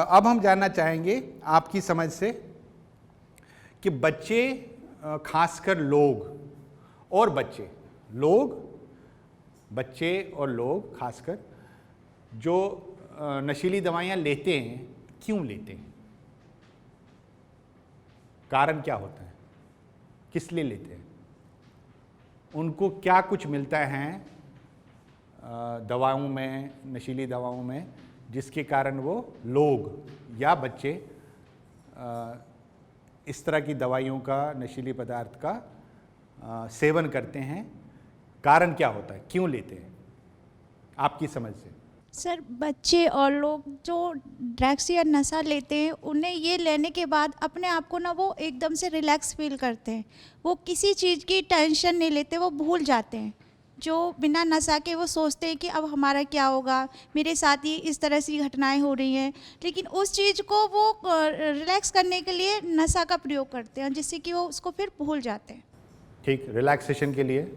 अब हम जानना चाहेंगे आपकी समझ से कि बच्चे, खासकर लोग और बच्चे और लोग खासकर जो नशीली दवाइयाँ लेते हैं, क्यों लेते हैं? कारण क्या होता है? किस लिए लेते हैं? उनको क्या कुछ मिलता है दवाओं में, नशीली दवाओं में, जिसके कारण वो लोग या बच्चे इस तरह की दवाइयों का, नशीली पदार्थ का सेवन करते हैं? कारण क्या होता है? क्यों लेते हैं आपकी समझ से? सर, बच्चे और लोग जो ड्रग्स या नशा लेते हैं, उन्हें ये लेने के बाद अपने आप को ना वो एकदम से रिलैक्स फील करते हैं। वो किसी चीज़ की टेंशन नहीं लेते, वो भूल जाते हैं। जो बिना नशा के वो सोचते हैं कि अब हमारा क्या होगा, मेरे साथ ही इस तरह की घटनाएं हो रही हैं, लेकिन उस चीज़ को वो रिलैक्स करने के लिए नशा का प्रयोग करते हैं, जिससे कि वो उसको फिर भूल जाते हैं। ठीक, रिलैक्सेशन के लिए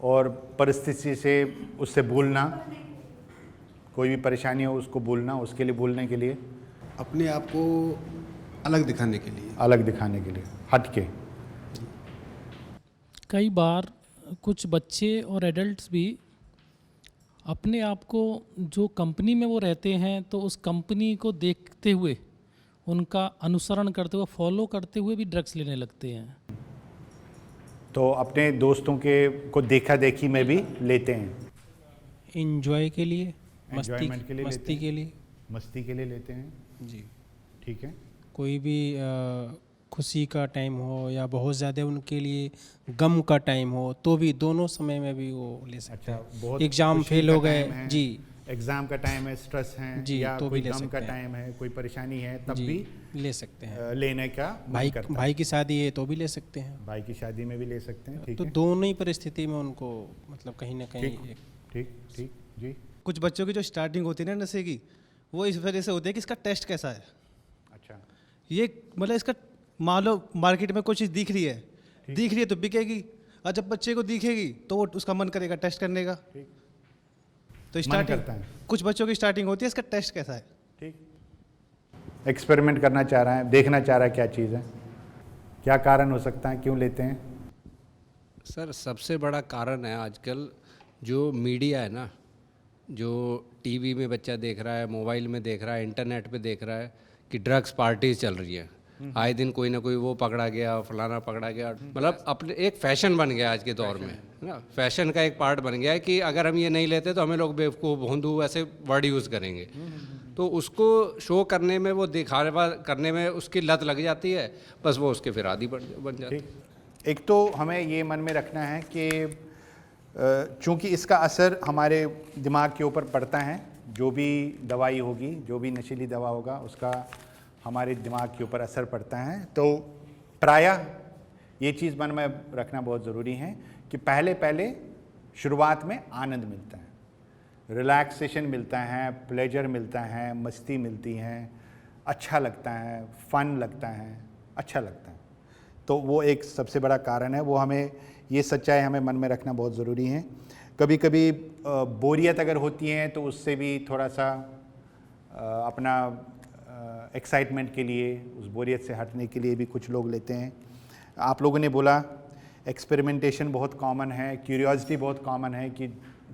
और परिस्थिति से उससे भूलना, कोई भी परेशानी हो उसको भूलना, उसके लिए भूलने के लिए, अपने आप को अलग दिखाने के लिए। हट के। कई बार कुछ बच्चे और एडल्ट्स भी अपने आप को, जो कंपनी में वो रहते हैं, तो उस कंपनी को देखते हुए, उनका अनुसरण करते हुए, फॉलो करते हुए भी ड्रग्स लेने लगते हैं। तो अपने दोस्तों के को देखा देखी में भी लेते हैं, इंजॉय के लिए, एंजॉयमेंट के लिए, मस्ती के लिए। मस्ती के लिए लेते हैं। जी। ठीक है। कोई भी खुशी का टाइम हो या बहुत ज़्यादा उनके लिए गम का टाइम हो, तो भी दोनों समय में भी वो ले सकते हैं। बहुत एग्ज़ाम खुशी फेल का हो गए टाइम है, जी, एग्ज़ाम का टाइम है, स्ट्रेस है, जी, या तो कोई भी ले गम का सकते हैं। टाइम है, कोई परेशानी है, तब जी, भी ले सकते हैं। लेने का मन भाई करता है। भाई की शादी है तो भी ले सकते हैं। भाई की शादी में भी ले सकते हैं। ठीक तो है। दोनों ही परिस्थिति में उनको मतलब कहीं ना कहीं ठीक, एक ठीक, ठीक जी। कुछ बच्चों की जो स्टार्टिंग होती है ना नशे की, वो इस वजह से होती है कि इसका टेस्ट कैसा है। अच्छा। ये मतलब इसका मान लो मार्केट में कोई चीज़ दिख रही है तो बिकेगी, और जब बच्चे को दिखेगी तो वो उसका मन करेगा टेस्ट करने का। ठीक। तो मन स्टार्टिंग करता है। कुछ बच्चों की स्टार्टिंग होती है इसका टेस्ट कैसा है। ठीक। एक्सपेरिमेंट करना चाह रहा है, देखना चाह रहा है क्या चीज़ है, क्या कारण हो सकता है, क्यों लेते हैं? सर, सबसे बड़ा कारण है आजकल जो मीडिया है ना, जो टीवी में बच्चा देख रहा है, मोबाइल में देख रहा है, इंटरनेट पे देख रहा है कि ड्रग्स पार्टीज चल रही है। आए दिन कोई ना कोई वो पकड़ा गया, फलाना पकड़ा गया, मतलब अपने एक फैशन बन गया आज के दौर में, है ना। फैशन का एक पार्ट बन गया है कि अगर हम ये नहीं लेते तो हमें लोग बेवकूफ़, भोंदू ऐसे वर्ड यूज़ करेंगे। तो उसको शो करने में, वो दिखावा करने में उसकी लत लग जाती है, बस वो उसके फिर आदी बन जाते हैं। एक तो हमें ये मन में रखना है कि चूँकि इसका असर हमारे दिमाग के ऊपर पड़ता है, जो भी दवाई होगी, जो भी नशीली दवा होगा, उसका हमारे दिमाग के ऊपर असर पड़ता है। तो प्रायः ये चीज़ मन में रखना बहुत ज़रूरी है कि पहले शुरुआत में आनंद मिलता है, रिलैक्सेशन मिलता है, प्लेजर मिलता है, मस्ती मिलती है, अच्छा लगता है, फन लगता है, अच्छा लगता है। तो वो एक सबसे बड़ा कारण है, वो हमें, ये सच्चाई हमें मन में रखना बहुत ज़रूरी है। कभी कभी बोरियत अगर होती है तो उससे भी थोड़ा सा अपना एक्साइटमेंट के लिए, उस बोरियत से हटने के लिए भी कुछ लोग लेते हैं। आप लोगों ने बोला एक्सपेरिमेंटेशन बहुत कॉमन है, क्यूरियोसिटी बहुत कॉमन है कि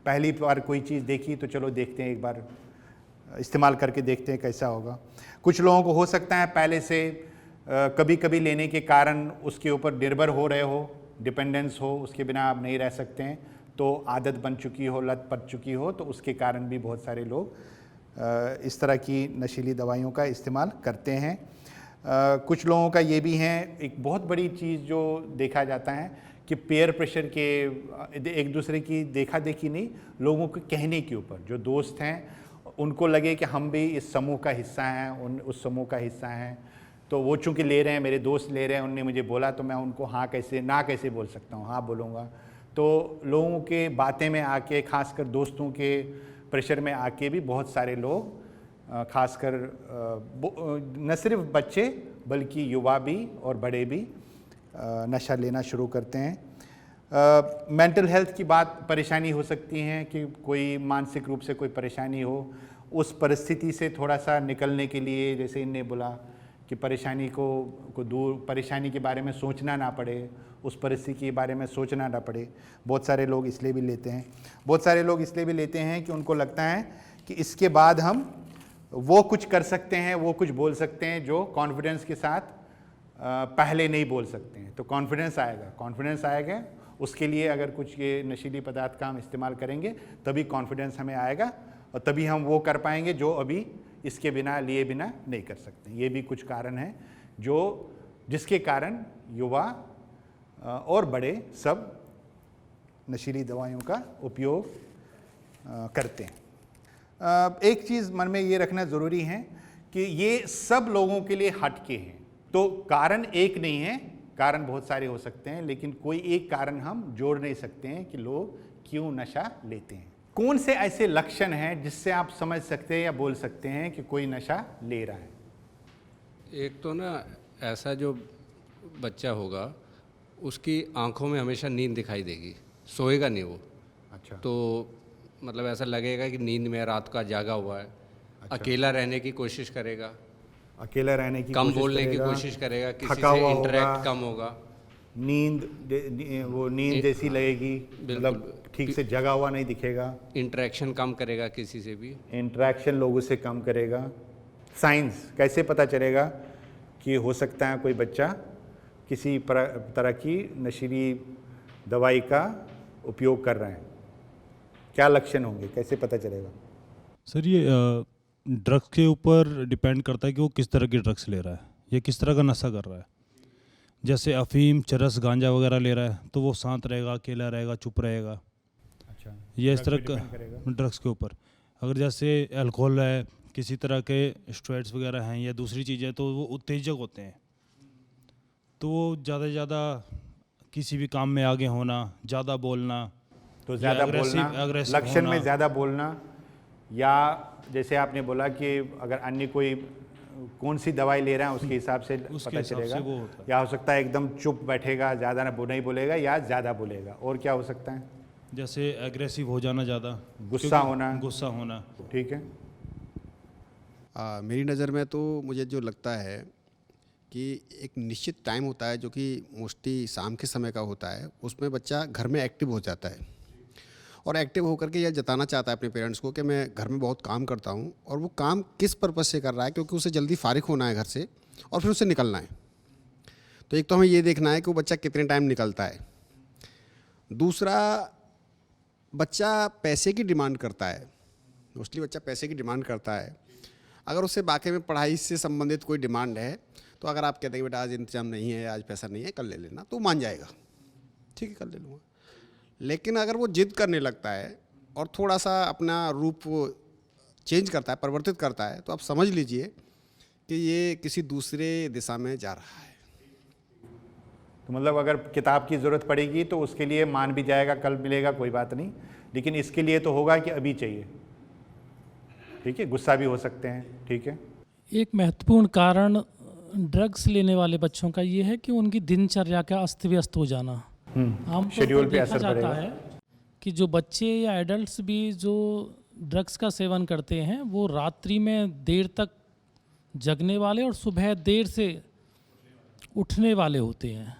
पहली बार कोई चीज़ देखी तो चलो देखते हैं, एक बार इस्तेमाल करके देखते हैं कैसा होगा। कुछ लोगों को हो सकता है पहले से कभी कभी लेने के कारण उसके ऊपर निर्भर हो रहे हो, डिपेंडेंस हो, उसके बिना आप नहीं रह सकते हैं, तो आदत बन चुकी हो, लत पड़ चुकी हो, तो उसके कारण भी बहुत सारे लोग इस तरह की नशीली दवाइयों का इस्तेमाल करते हैं। कुछ लोगों का ये भी है, एक बहुत बड़ी चीज़ जो देखा जाता है कि पेयर प्रेशर के, एक दूसरे की देखा देखी नहीं, लोगों के कहने के ऊपर, जो दोस्त हैं उनको लगे कि हम भी इस समूह का हिस्सा हैं, उस समूह का हिस्सा हैं, तो वो चूँकि ले रहे हैं, मेरे दोस्त ले रहे हैं, उनने मुझे बोला तो मैं उनको हाँ कैसे ना कैसे बोल सकता हूँ, हाँ बोलूँगा। तो लोगों के बातें में आके, खासकर दोस्तों के प्रेशर में आके भी बहुत सारे लोग, खासकर न सिर्फ बच्चे बल्कि युवा भी और बड़े भी नशा लेना शुरू करते हैं। मेंटल हेल्थ की बात, परेशानी हो सकती है कि कोई मानसिक रूप से कोई परेशानी हो उस परिस्थिति से थोड़ा सा निकलने के लिए, जैसे इनने बोला कि परेशानी को दूर, परेशानी के बारे में सोचना ना पड़े, उस परिस्थिति के बारे में सोचना ना पड़े, बहुत सारे लोग इसलिए भी लेते हैं। बहुत सारे लोग इसलिए भी लेते हैं कि उनको लगता है कि इसके बाद हम वो कुछ कर सकते हैं, वो कुछ बोल सकते हैं जो कॉन्फिडेंस के साथ पहले नहीं बोल सकते हैं। तो कॉन्फिडेंस आएगा, उसके लिए अगर कुछ ये नशीली पदार्थ का हम इस्तेमाल करेंगे तभी कॉन्फिडेंस हमें आएगा और तभी हम वो कर पाएंगे जो अभी इसके बिना लिए बिना नहीं कर सकते। ये भी कुछ कारण हैं जिसके कारण युवा और बड़े सब नशीली दवाइयों का उपयोग करते हैं। एक चीज़ मन में ये रखना ज़रूरी है कि ये सब लोगों के लिए हटके हैं, तो कारण एक नहीं है, कारण बहुत सारे हो सकते हैं, लेकिन कोई एक कारण हम जोड़ नहीं सकते हैं कि लोग क्यों नशा लेते हैं। कौन से ऐसे लक्षण हैं जिससे आप समझ सकते हैं या बोल सकते हैं कि कोई नशा ले रहा है? एक तो ना ऐसा जो बच्चा होगा उसकी आंखों में हमेशा नींद दिखाई देगी, सोएगा नहीं वो। अच्छा। तो मतलब ऐसा लगेगा कि नींद में रात का जागा हुआ है। अच्छा। अकेला रहने की कोशिश करेगा, अकेला रहने की कम बोलने की कोशिश करेगा, किसी थका से हुआ इंटरेक्ट होगा, कम होगा, नींद जैसी लगेगी, मतलब ठीक से जगा हुआ नहीं दिखेगा, इंटरेक्शन कम करेगा किसी से भी, इंटरेक्शन लोगों से कम करेगा। साइंस कैसे पता चलेगा कि हो सकता है कोई बच्चा किसी तरह की नशीली दवाई का उपयोग कर रहा है? क्या लक्षण होंगे, कैसे पता चलेगा? सर ये ड्रग्स के ऊपर डिपेंड करता है कि वो किस तरह की ड्रग्स ले रहा है, ये किस तरह का नशा कर रहा है। जैसे अफीम, चरस, गांजा वगैरह ले रहा है तो वो शांत रहेगा, अकेला रहेगा, चुप रहेगा। अच्छा, ये इस तरह का ड्रग्स के ऊपर। अगर जैसे अल्कोहल है, किसी तरह के स्टेरॉइड्स वगैरह हैं या दूसरी चीज़ें, तो वो उत्तेजक होते हैं, तो वो ज़्यादा से ज़्यादा किसी भी काम में आगे होना, ज़्यादा बोलना, तो ज़्यादा बोलना, लक्षण में ज़्यादा बोलना, या जैसे आपने बोला कि अगर अन्य कोई कौन सी दवाई ले रहा है उसके हिसाब से पता चलेगा, या हो सकता है एकदम चुप बैठेगा, ज़्यादा नहीं बोलेगा या ज़्यादा बोलेगा। और क्या हो सकता है? जैसे एग्रेसिव हो जाना, ज़्यादा गुस्सा होना। ठीक है। मेरी नज़र में तो मुझे जो लगता है कि एक निश्चित टाइम होता है जो कि मोस्टली शाम के समय का होता है, उसमें बच्चा घर में एक्टिव हो जाता है और एक्टिव होकर के यह जताना चाहता है अपने पेरेंट्स को कि मैं घर में बहुत काम करता हूँ। और वो काम किस पर्पज़ से कर रहा है, क्योंकि उसे जल्दी फारिग होना है घर से और फिर उसे निकलना है। तो एक तो हमें ये देखना है कि वो बच्चा कितने टाइम निकलता है। दूसरा, बच्चा पैसे की डिमांड करता है, मोस्टली बच्चा पैसे की डिमांड करता है। अगर उससे बाकी में पढ़ाई से संबंधित कोई डिमांड है तो अगर आप कहते हैं बेटा आज इंतजाम नहीं है, आज पैसा नहीं है, कल ले लेना, तो मान जाएगा, ठीक है कल ले लूँगा। लेकिन अगर वो जिद करने लगता है और थोड़ा सा अपना रूप चेंज करता है, परिवर्तित करता है, तो आप समझ लीजिए कि ये किसी दूसरे दिशा में जा रहा है। तो मतलब अगर किताब की ज़रूरत पड़ेगी तो उसके लिए मान भी जाएगा, कल मिलेगा, कोई बात नहीं, लेकिन इसके लिए तो होगा कि अभी चाहिए। ठीक है, गुस्सा भी हो सकते हैं। ठीक है। एक महत्वपूर्ण कारण ड्रग्स लेने वाले बच्चों का ये है कि उनकी दिनचर्या का अस्त व्यस्त हो जाना। आमतौर शेड्यूल पर पे देखा असर जाता पड़ेगा है कि जो बच्चे या एडल्ट्स भी जो ड्रग्स का सेवन करते हैं वो रात्रि में देर तक जगने वाले और सुबह देर से उठने वाले होते हैं।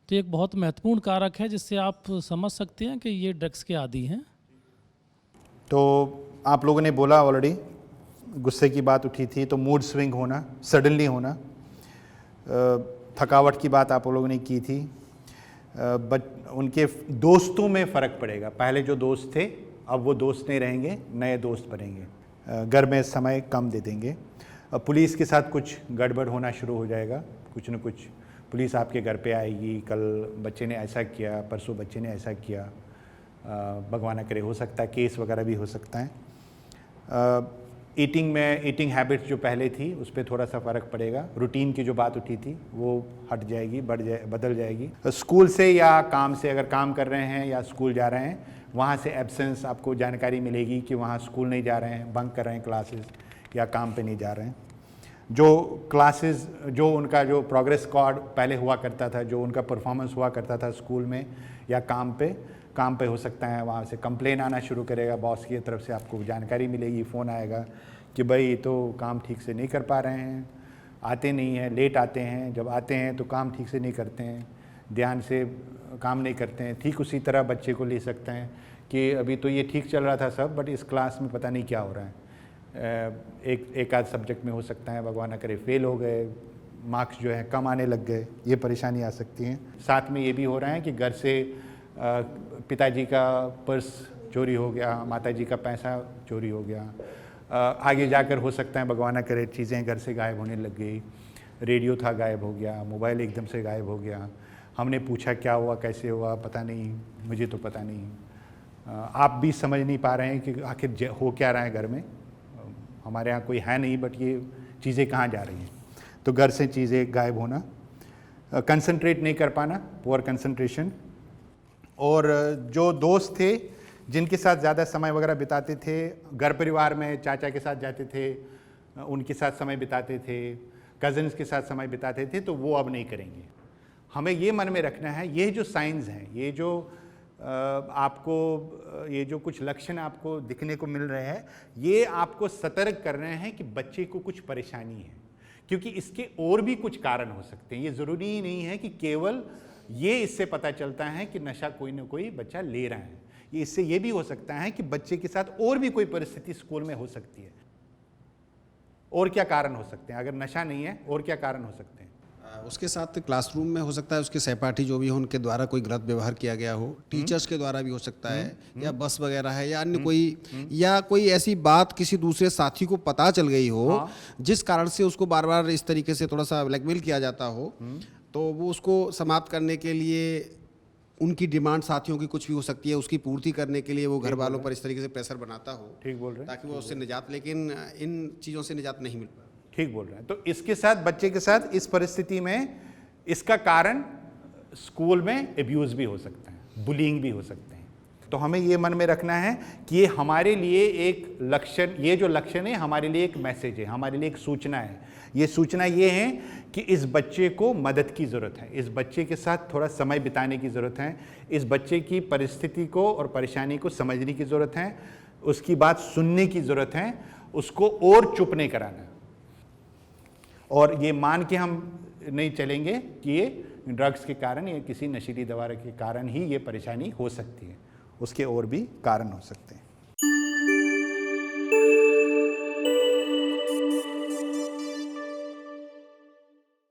तो एक बहुत महत्वपूर्ण कारक है जिससे आप समझ सकते हैं कि ये ड्रग्स के आदी हैं। तो आप लोगों ने बोला ऑलरेडी, गुस्से की बात उठी थी, तो मूड स्विंग होना, सडनली होना, थकावट की बात आप लोगों ने की थी, उनके दोस्तों में फ़र्क पड़ेगा। पहले जो दोस्त थे अब वो दोस्त नहीं रहेंगे, नए दोस्त बनेंगे, घर में समय कम दे देंगे, पुलिस के साथ कुछ गड़बड़ होना शुरू हो जाएगा, कुछ न कुछ पुलिस आपके घर पे आएगी, कल बच्चे ने ऐसा किया, परसों बच्चे ने ऐसा किया, भगवान न करे हो सकता है केस वगैरह भी हो सकता है। ईटिंग हैबिट्स जो पहले थी उस पर थोड़ा सा फ़र्क पड़ेगा। रूटीन की जो बात उठी थी वो हट जाएगी, बदल जाएगी। स्कूल से या काम से, अगर काम कर रहे हैं या स्कूल जा रहे हैं, वहाँ से एब्सेंस आपको जानकारी मिलेगी कि वहाँ स्कूल नहीं जा रहे हैं, बंक कर रहे हैं क्लासेस, या काम पे नहीं जा रहे हैं। जो क्लासेस, जो उनका जो प्रोग्रेस कार्ड पहले हुआ करता था, जो उनका परफॉर्मेंस हुआ करता था स्कूल में या काम पे हो सकता है वहाँ से कंप्लेन आना शुरू करेगा, बॉस की तरफ से आपको जानकारी मिलेगी, फ़ोन आएगा कि भाई तो काम ठीक से नहीं कर पा रहे हैं, आते नहीं हैं, लेट आते हैं, जब आते हैं तो काम ठीक से नहीं करते हैं, ध्यान से काम नहीं करते हैं। ठीक उसी तरह बच्चे को ले सकते हैं कि अभी तो ये ठीक चल रहा था सब, बट इस क्लास में पता नहीं क्या हो रहा है। एक आध सब्जेक्ट में हो सकता है भगवान ना करे फेल हो गए, मार्क्स जो है कम आने लग गए, ये परेशानी आ सकती हैं। साथ में ये भी हो रहा है कि घर से पिताजी का पर्स चोरी हो गया, माताजी का पैसा चोरी हो गया, आगे जाकर हो सकता है भगवान ना करे चीज़ें घर से गायब होने लग गई, रेडियो था गायब हो गया, मोबाइल एकदम से गायब हो गया, हमने पूछा क्या हुआ कैसे हुआ पता नहीं, मुझे तो पता नहीं, आप भी समझ नहीं पा रहे हैं कि आखिर हो क्या रहा है घर में। हमारे यहाँ कोई है नहीं, बट ये चीज़ें कहाँ जा रही हैं। तो घर से चीज़ें गायब होना, कंसंट्रेट नहीं कर पाना, पुअर कंसंट्रेशन, और जो दोस्त थे जिनके साथ ज़्यादा समय वगैरह बिताते थे, घर परिवार में चाचा के साथ जाते थे, उनके साथ समय बिताते थे, कज़न्स के साथ समय बिताते थे, तो वो अब नहीं करेंगे। हमें ये मन में रखना है, ये जो साइंस हैं, ये जो आपको ये जो कुछ लक्षण आपको दिखने को मिल रहे हैं, ये आपको सतर्क कर रहे हैं कि बच्चे को कुछ परेशानी है, क्योंकि इसके और भी कुछ कारण हो सकते हैं। ये ज़रूरी ही नहीं है कि केवल ये इससे पता चलता है कि नशा कोई ना कोई बच्चा ले रहा है, ये इससे ये भी हो सकता है कि बच्चे के साथ और भी कोई परिस्थिति स्कूल में हो सकती है। और क्या कारण हो सकते हैं? अगर नशा नहीं है और क्या कारण हो सकते हैं? उसके साथ क्लासरूम में हो सकता है उसके सहपाठी जो भी हो उनके द्वारा कोई गलत व्यवहार किया गया हो, टीचर्स के द्वारा भी हो सकता है, या बस वगैरह है, या अन्य कोई, या कोई ऐसी बात किसी दूसरे साथी को पता चल गई हो जिस कारण से उसको बार बार इस तरीके से थोड़ा सा ब्लैकमेल किया जाता हो, तो वो उसको समाप्त करने के लिए उनकी डिमांड साथियों की कुछ भी हो सकती है, उसकी पूर्ति करने के लिए वो घर वालों पर इस तरीके से प्रेशर बनाता हो। ठीक बोल रहे हैं, ताकि वो उससे निजात, लेकिन इन चीज़ों से निजात नहीं मिल पा। ठीक बोल रहे हैं। तो इसके साथ बच्चे के साथ इस परिस्थिति में इसका कारण स्कूल में एब्यूज़ भी हो सकता है, बुलिंग भी हो सकते हैं। तो हमें ये मन में रखना है कि ये हमारे लिए एक लक्षण, ये जो लक्षण है हमारे लिए एक मैसेज है, हमारे लिए एक सूचना है। ये सूचना ये है कि इस बच्चे को मदद की ज़रूरत है, इस बच्चे के साथ थोड़ा समय बिताने की ज़रूरत है, इस बच्चे की परिस्थिति को और परेशानी को समझने की ज़रूरत है, उसकी बात सुनने की ज़रूरत है, उसको और चुप नहीं कराना। और ये मान के हम नहीं चलेंगे कि ये ड्रग्स के कारण या किसी नशीली दवा के कारण ही ये परेशानी हो सकती है, उसके और भी कारण हो सकते हैं।